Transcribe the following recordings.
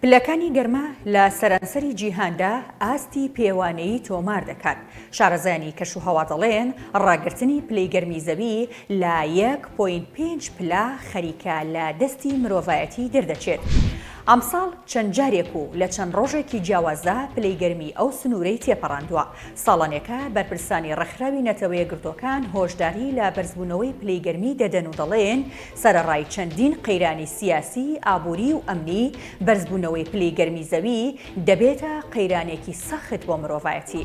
پلەکانی گەرما لە سەرانسەری جیهاندا ئاستی پێوانەیی تۆمار دەکات. شارەزایانی کەشوهەوا دەڵێن ڕاگررتنی پلەی گەرمی زەوی لە 1.5 پلا خەریکە لە دەستی مرۆڤایەتی دەردەچێت. ئەمساڵ چەند جارێک و لە چەند ڕۆژێکی جیاوازدا پلەی گەرمی ئەو سنوورەی تێپەڕاندووە. ساڵانێکە بەرپرسانی ڕێکخراوی نەتەوە یەکگرتووەکان هۆشداری لە بەرزبوونەوەی پلەی گەرمی دەدەن و دەڵێن سەرەڕای چەندین قەیرانی سیاسی، ئابووری و ئەمنی بەرزبوونەوەی پلەی گەرمی زەوی دەبێتە قەیرانێکی سەخت بۆ مرۆڤایەتی.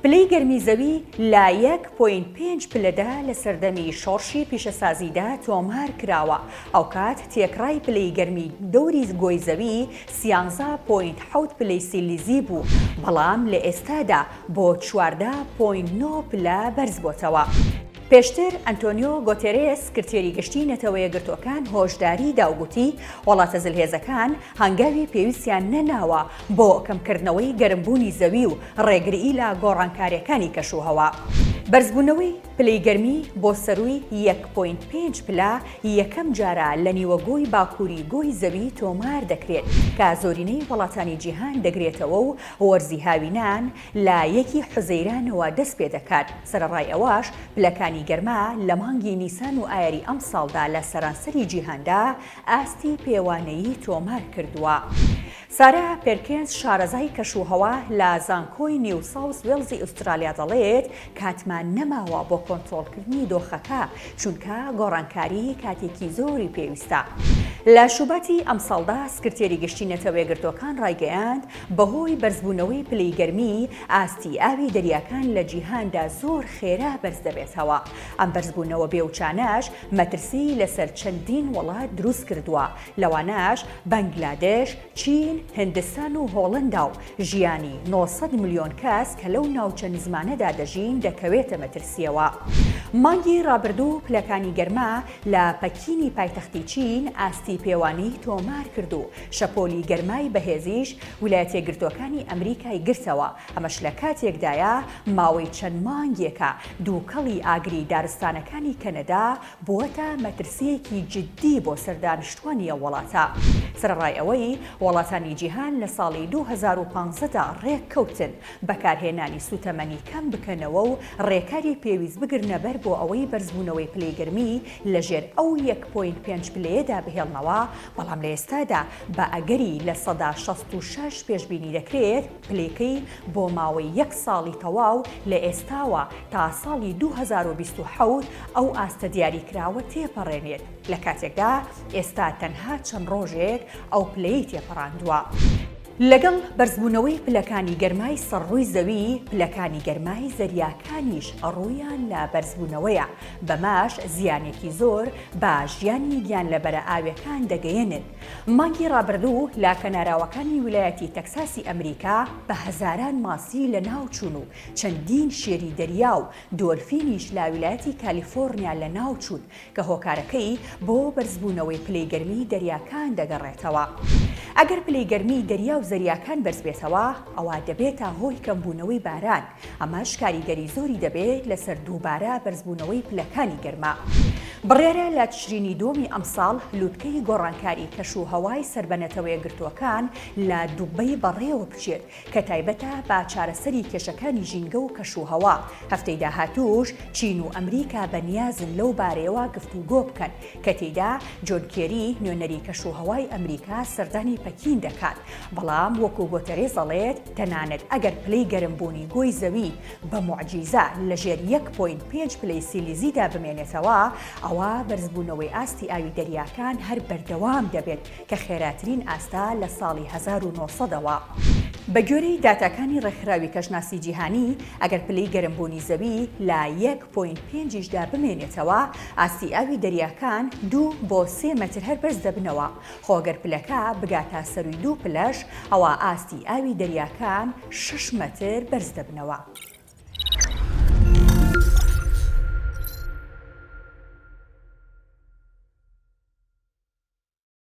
پلەی گەرمی زەوی لە 1.5 پلەدا لە سەردەمی شۆڕشی پیشەسازیدا تۆمار کراوە. ئەو کات تێکڕای پلەی گەرمی دەوری گۆی زەوی 13.7 پلەی سیلیزی بوو، بەڵام لە ئێستادا بۆ 14.9 پلە بەرز بۆتەوە. پێشتر ئەنتۆنیۆ گۆتێرێس سکرتێری گشتی نەتەوە یەکگرتووەکان هۆشداری داوگوتی وڵاتە جلهێزەکان هەنگاوی پێویستیان نەناوە بۆ کەمکردنەوەی گەرمبوونی زەوی و ڕێگری لە گۆڕانکاریەکانی کەشوهەوا. بەرزبوونەوەی پلەی گەرمی بۆ سەرووی 1.5 پلا یەکەم جارە لە نیوەگۆی باکووری گۆی زەوی تۆمار دەکرێت کە زۆرینەی وڵاتانی جیهان دەگرێتەوە و وەرزی هاوینان لە 1 حوزەیرانەوە دەست پێ دەکات. سەرەڕای ئەوەش پلەکانی گەرما لە مانگی نیسان و ئایاری ئەم ساڵدا لە سەرانسەری جیهاندا ئاستی پێوانەیی تۆمار کردووە. سارا پێرکێنس شارەزای کەشوهەوا لە زانکۆی نیو ساوس وێلزی ئوسترالیا دەڵێت کاتمان نەماوە بۆ کۆنتڕۆڵکردنی دۆخەکە چونکە گۆڕانکاری کاتێکی زۆری پێویستە. لە شوبەتی ئەم ساڵدا سکرتێری گشتی نەتەوە یەکگرتووەکان ڕایگەیاند بەهۆی بەرزبوونەوەی پلەی گەرمی ئاستی ئاوی دەریاکان لە جیهاندا زۆر خێرا بەرز دەبێتەوە. ئەم بەرزبوونەوە بێوچانەش مەترسی لەسەر چەندین وڵات دروست کردووە، لەوانەش بەنگلادێش، چین، هندستان و هۆڵەندا و ژیانی 900 ملیۆن کەس کە لەو ناوچەند زمانەدا دەژین دەکەوێتە مەترسیەوە. مانگی ڕابردوو پلەکانی گەرما لە پەکینی پایتەختی چین ئاستی پێوانەی تۆمار کردو. شەپۆلی گەرمای بەهێزیش ویلایەتە یەکگرتووەکانی ئەمریکای گرتەوە. ئەمەش لە کاتێکدایە ماوەی چەند مانگێکە دووکەڵی ئاگری دارستانەکانی کەنەدا بووەتە مەترسیەکی جددی بۆ سەردانیشتوانی ئەو وڵاتە. سەرڕای ئەوەی وڵاتانی جیهان لە ساڵی 2015دا ڕێک کەوتن بەکارهێنانی سوتەمەنی کەم بکەنەوە و ڕێکاری پێویست بگرنە بەر بۆ ئەوەی بەرزبوونەوەی پلەی گەرمی لەژێر ئەو 1.5 پلەیەدا بهێڵنەوە، بەڵام لە ئێستادا بە ئەگەری لە سەدا 66 پێشبینی دەکرێت پلەکەی بۆ ماوەی 1 ساڵی تەواو لە ئێستاوە تا ساڵی 2027 ئەو ئاستە دیاریکراوە تێپەڕێنێت، لە کاتێکدا ئێستا تەنها چەند ڕۆژێک ئەو پلەی تێپەڕاندووە. لەگەڵ بەرزبوونەوەی پلەکانی گەرمای سەرڕووی زەوی، پلەکانی گەرمای زەریاکانیش ڕوویان لە بەرزبوونەوەیە، بەماش زیانێکی زۆر بە ژیانی گیانلەبەرە ئاویەکان دەگەیەنن. مانگی ڕابردوو لا کەناراوەکانی ویلایەتی تەکساسی ئەمریکا بە هەزاران ماسی لە ناوچوون و چەندین شێری دەریا و دۆلفینیش لا ویلایەتی کالیفۆرنیا لە ناوچوون کە هۆکارەکەی بۆ بەرزبوونەوەی پلەی گەرمی دەریاکان دەگەڕێتەوە. ئەگەر پلەی گەرمی دەریا و زەریاکان بەرز بێتەوە، ئەوە دەبێتە هۆی کەمبوونەوەی باران. ئەمەش کاریگەری زۆری دەبێت لەسەر دووبارە بەرزبوونەوەی پلەکانی گەرما. بڕیارە لە تشرینی دووەمی ئەمساڵ لووتکەی گۆڕانکاری کەشوهەوای سەربەنەتەوە یەکگرتووەکان لە دووبەی بەڕێوە بچێت کە تایبەتە بە چارەسەری کێشەکانی ژینگە و کەشوهەوا. هەفتەی داهاتووش چین و ئەمریکا بەنیازن لەو بارەیەوە گفتوگۆ بکەن کە تێیدا جۆن کێری نوێنەری کەشوهەوای ئەمریکا سەردانی پەکین دەکات. بەڵام وەکو گۆتەرێز دەڵێت تەنانەت ئەگەر پلەی گەرمبوونی گۆی زەوی بە موعجیزە لەژێر 1.5 پلەی سیلیزیدا بمێنێتەوە، ئەوە بەرزبوونەوەی ئاستی ئاوی دەریاکان هەر بەردەوام دەبێت کە خێراترین ئاستا لە ساڵی 1970ەوە. بە گوێرەی داتاکانی ڕێکخراوی کەژناسی جیهانی، ئەگەر پلەی گەرمبوونی زەوی لە 1.5دا بمێنێتەوە، ئاستی ئاوی دەریاکان 2 بۆ 3 مەتر هەر بەرز دەبنەوە. خۆگەر پلەکە بگاتە سەرووی 2 پلەش، ئەوە ئاستی ئاوی دەریاکان 6 مەتر بەرز دەبنەوە.